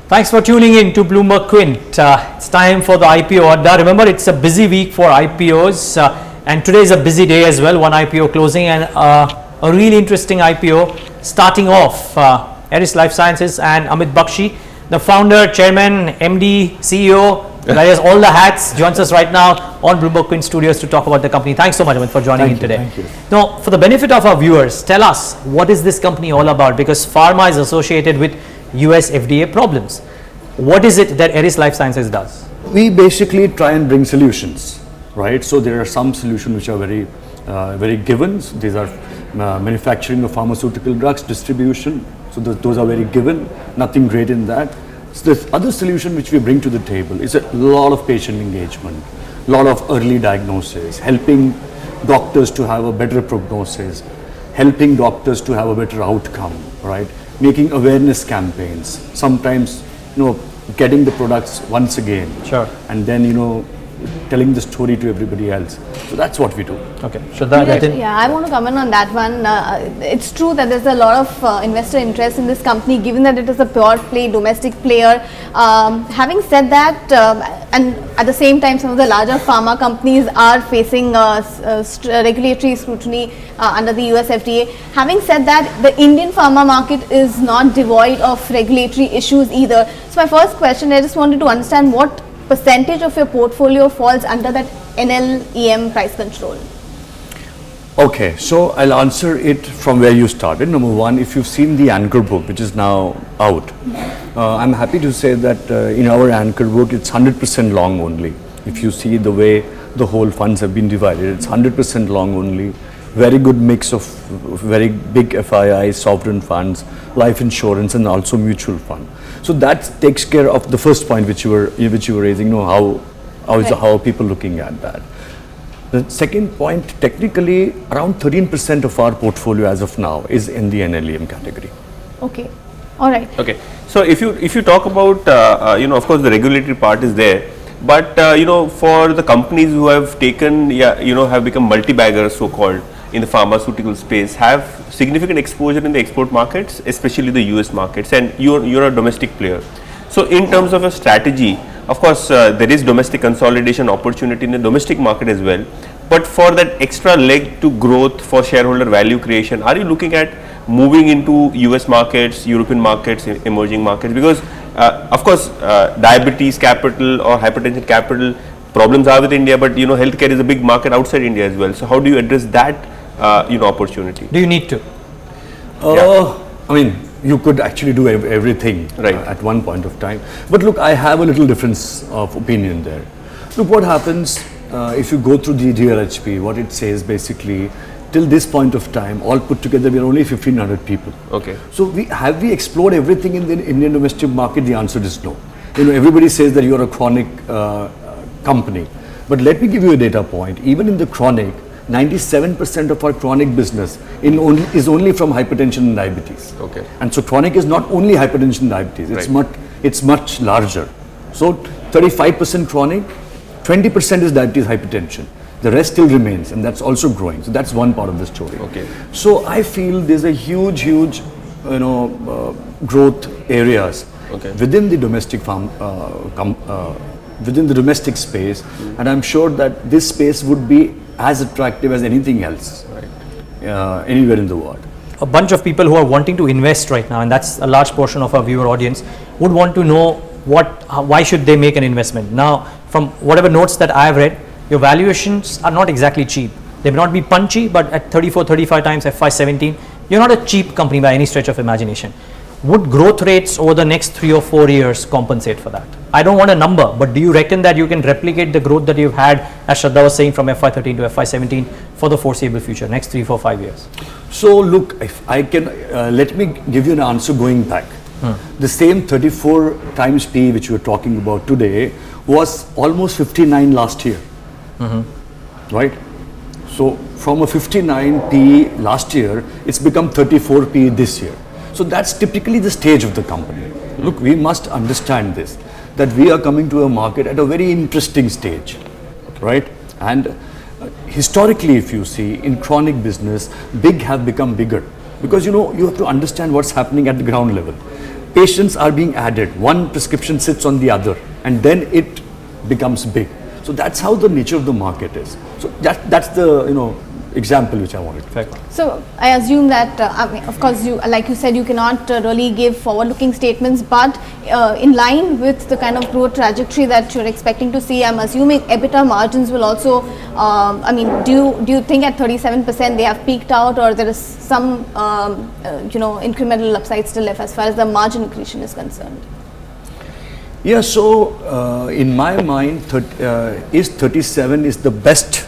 Thanks for tuning in to Bloomberg Quint. It's time for the IPO Adda. Remember, it's a busy week for IPOs and today is a busy day as well. One IPO closing and a really interesting IPO starting off. Eris Lifesciences and Amit Bakshi, the founder, chairman, MD, CEO, wears all the hats, joins us right now on Bloomberg Quint Studios to talk about the company. Thanks so much, Amit, for joining in today. Thank you. Now, for the benefit of our viewers, tell us, what is this company all about? Because pharma is associated with US FDA problems. What is it that Eris Lifesciences does? We basically try and bring solutions, right? So there are some solutions which are very given. These are manufacturing of pharmaceutical drugs, distribution. So those are very given, nothing great in that. So the other solution which we bring to the table is a lot of patient engagement, a lot of early diagnosis, helping doctors to have a better prognosis, helping doctors to have a better outcome, right? Making awareness campaigns, sometimes, getting the products once again. Sure. And then, telling the story to everybody else. So that's what we do. Okay. Yeah, I want to comment on that one. It's true that there's a lot of investor interest in this company, given that it is a pure play domestic player. Having said that, and at the same time, some of the larger pharma companies are facing regulatory scrutiny under the US FDA. Having said that, the Indian pharma market is not devoid of regulatory issues either. So my first question, I just wanted to understand what percentage of your portfolio falls under that NLEM price control? Okay, so I'll answer it from where you started. Number one, if you've seen the anchor book, which is now out, I'm happy to say that in our anchor book, it's 100% long only. If you see the way the whole funds have been divided, it's 100% long only. Very good mix of very big FIIs, sovereign funds, life insurance, and also mutual fund. So that takes care of the first point which you were raising. How are people looking at that? The second point, technically, around 13% of our portfolio as of now is in the NLEM category. Okay, all right. Okay, so if you talk about of course the regulatory part is there, but for the companies who have taken have become multi-baggers, so called, in the pharmaceutical space, have significant exposure in the export markets, especially the US markets, and you're a domestic player. So in terms of a strategy, of course there is domestic consolidation opportunity in the domestic market as well, but for that extra leg to growth for shareholder value creation, are you looking at moving into US markets, European markets, emerging markets? Because of course diabetes capital or hypertension capital problems are with India, but healthcare is a big market outside India as well. So how do you address that opportunity? Do you need to? I mean, you could actually do everything at one point of time. But look, I have a little difference of opinion there. Look, what happens if you go through the DLHP, what it says basically, till this point of time, all put together, we are only 1,500 people. Okay. So have we explored everything in the Indian domestic market? The answer is no. Everybody says that you are a chronic company. But let me give you a data point. Even in the chronic, 97% of our chronic business is only from hypertension and diabetes. Okay. And so chronic is not only hypertension and diabetes, it's much larger. So 35% chronic, 20% is diabetes, hypertension. The rest still remains, and that's also growing. So that's one part of the story. Okay. So I feel there's a huge growth areas within the domestic within the domestic space, and I'm sure that this space would be as attractive as anything else anywhere in the world. A bunch of people who are wanting to invest right now, and that's a large portion of our viewer audience, would want to know why should they make an investment. Now, from whatever notes that I have read, your valuations are not exactly cheap. They may not be punchy, but at 34, 35 times FY17, you're not a cheap company by any stretch of imagination. Would growth rates over the next 3 or 4 years compensate for that? I don't want a number, but do you reckon that you can replicate the growth that you've had, as Shraddha was saying, from FY13 to FY17 for the foreseeable future, next 3, 4, 5 years? So look, if I can, let me give you an answer going back. The same 34 times P which we are talking about today was almost 59 last year, right? So from a 59 P last year, it's become 34 P this year. So that's typically the stage of the company. Look, we must understand this, that we are coming to a market at a very interesting stage, right? And historically, if you see, in chronic business, big have become bigger. Because you have to understand what's happening at the ground level. patients are being added. One prescription sits on the other, and then it becomes big. So that's how the nature of the market is. So that's the example which I wanted. Fair. So I assume that, of course, like you said, you cannot really give forward-looking statements, but in line with the kind of growth trajectory that you're expecting to see, I'm assuming EBITDA margins will also. Do you think at 37% they have peaked out, or there is some incremental upside still left as far as the margin accretion is concerned? Yeah. So in my mind, 37 is the best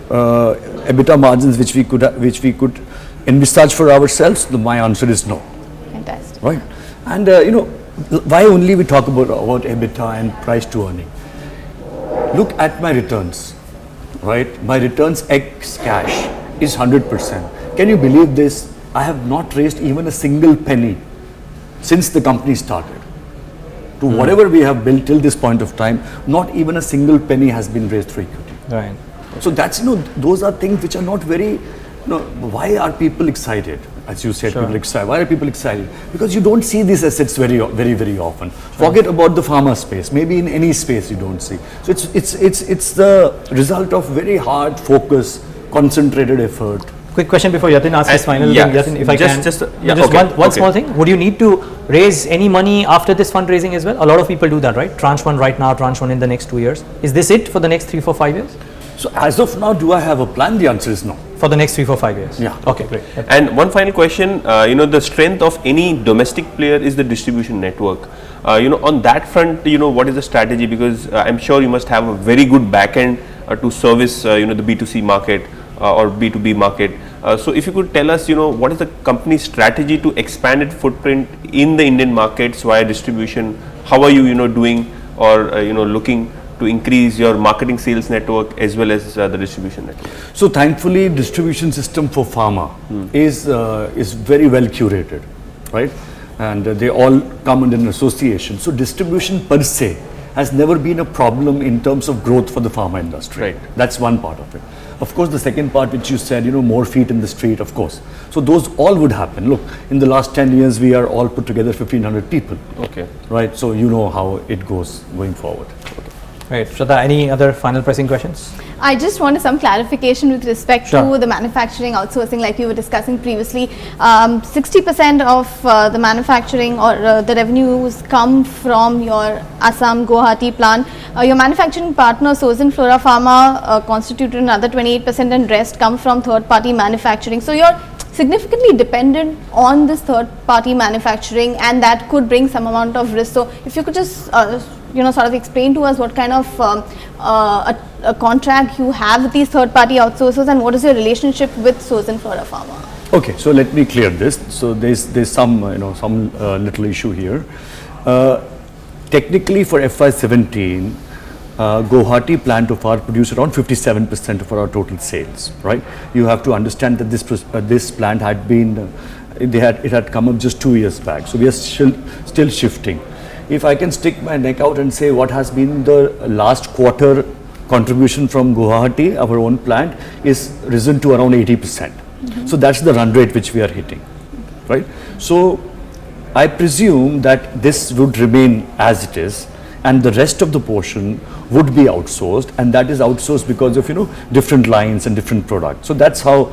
EBITDA margins which we could envisage for ourselves. My answer is no. Fantastic. Right. And why only we talk about EBITDA and price to earning? Look at my returns. Right. My returns ex cash is 100%. Can you believe this? I have not raised even a single penny since the company started. To whatever we have built till this point of time, not even a single penny has been raised for equity. Right. So that's, those are things which are not very, why are people excited? As you said, Sure. people excited. Why are people excited? Because you don't see these assets very often. Forget about the pharma space. Maybe in any space you don't see. So it's the result of very hard focus, concentrated effort. Quick question before Yatin asks his final thing. Yatin, if I can. One small thing. Would you need to raise any money after this fundraising as well? A lot of people do that, right? Tranche 1 right now, tranche 1 in the next 2 years. Is this it for the next 3, 4, 5 years? So as of now, do I have a plan? The answer is no. For the next 3, 4, 5 years? Yeah. Okay, great. And one final question, the strength of any domestic player is the distribution network. On that front, what is the strategy? Because I'm sure you must have a very good back end to service, the B2C market or B2B market. So if you could tell us, what is the company's strategy to expand its footprint in the Indian markets via distribution? How are you, doing or, looking to increase your marketing sales network as well as the distribution network? So thankfully, distribution system for pharma is very well curated, right? And they all come under an association. So distribution per se has never been a problem in terms of growth for the pharma industry. Right. That's one part of it. Of course, the second part which you said, more feet in the street, of course. So those all would happen. Look, in the last 10 years, we are all put together 1,500 people. Okay. Right. So you know how it goes going forward. Okay. Right. Shraddha, any other final pressing questions? I just wanted some clarification with respect Sure. to the manufacturing outsourcing, like you were discussing previously. 60% of the manufacturing or the revenues come from your Assam Guwahati plant. Your manufacturing partner, Sozen Flora Pharma, constituted another 28%, and rest come from third-party manufacturing. So you're significantly dependent on this third-party manufacturing, and that could bring some amount of risk. So if you could just sort of explain to us what kind of a contract you have with these third-party outsourcers, and what is your relationship with Sozen Flora Pharma? Okay, so let me clear this. So there's some little issue here. Technically, for FY17, Guwahati plant of ours produced around 57% of our total sales. Right? You have to understand that this plant had been it had come up just 2 years back. So we are still shifting. If I can stick my neck out and say what has been the last quarter contribution from Guwahati, our own plant, is risen to around 80%. So that's the run rate which we are hitting, right? So I presume that this would remain as it is, and the rest of the portion would be outsourced, and that is outsourced because of different lines and different products. So that's how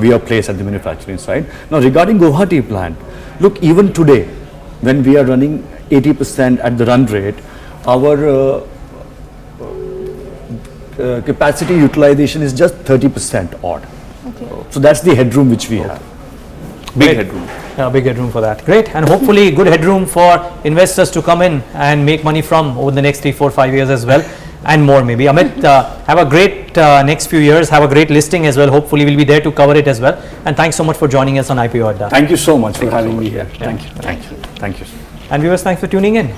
we are placed at the manufacturing side. Now regarding Guwahati plant, look, even today when we are running 80% at the run rate, our capacity utilization is just 30% odd. Okay. So that's the headroom which we have. Big headroom. Yeah, big headroom for that. Great. And hopefully good headroom for investors to come in and make money from over the next 3, 4, 5 years as well, and more maybe. Amit, have a great next few years. Have a great listing as well. Hopefully we'll be there to cover it as well. And thanks so much for joining us on IPO Adda. Thank you so much for having me here. Thank you. Thank you. Thank you. And viewers, thanks for tuning in.